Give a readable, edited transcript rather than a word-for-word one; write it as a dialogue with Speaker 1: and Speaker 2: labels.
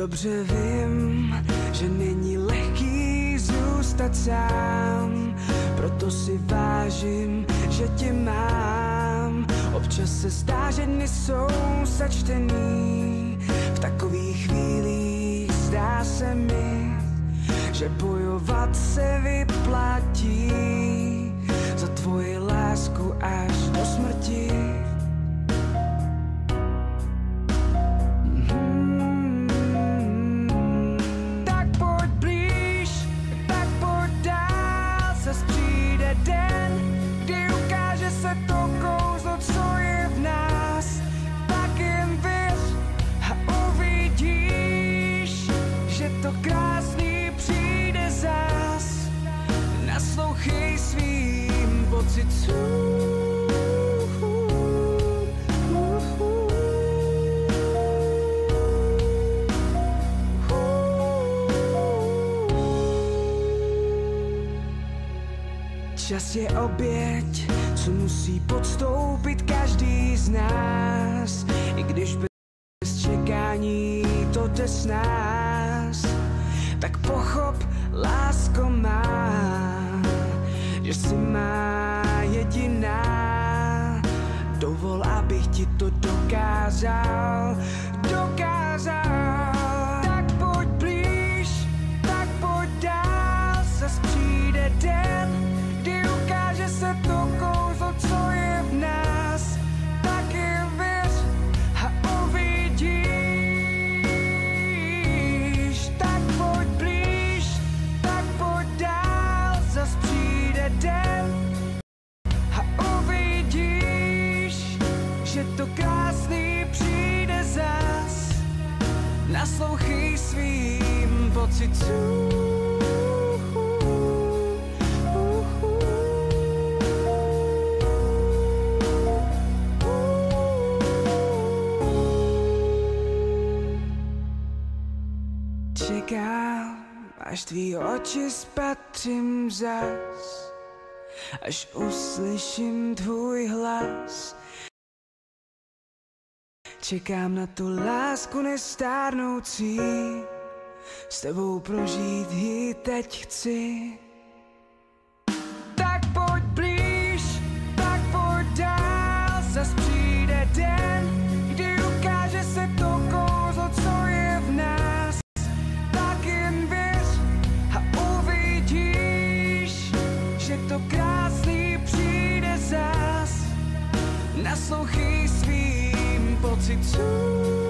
Speaker 1: Dobře vím, že není lehký zůstat sám, proto si vážím, že tě mám. Občas se zdá, že dny jsou sečtený, v takových chvílích zdá se mi, že bojovat se vyplatí za tvoji lásku až do smrti. Tak pojď blíž, tak pojď dál, zas přijde den, kdy ukáže se to kouzlo, co je v nás. Tak jen věř a uvidíš, že to krásný přijde zas. Naslouchej svým pocitům. Čas je oběť, co musí podstoupit každý z nás, i když bez čekání to jde s nás. Tak pochop, lásko má, že jsi má jediná. Dovol, abych ti to dokázal. Tak pojď blíž, tak pojď dál, zas přijde den, kdy ukáže se to kouzlo, co je v nás. Tak jen věř a uvidíš. Tak pojď blíž, tak pojď dál, zas přijde den a uvidíš, že to krásný přijde zas. Naslouchej svým pocitům. Čekám, až tvý oči spatřím zas, až uslyším tvůj hlas. Čekám na tu lásku nestárnoucí, s tebou prožít ji teď chci. Tak pojď blíž, tak pojď dál, zas přijde den, kdy ukáže se to kouzlo, co je v nás. Tak jen věř a uvidíš, že to krásný přijde zas. Naslouchej svým pocitům.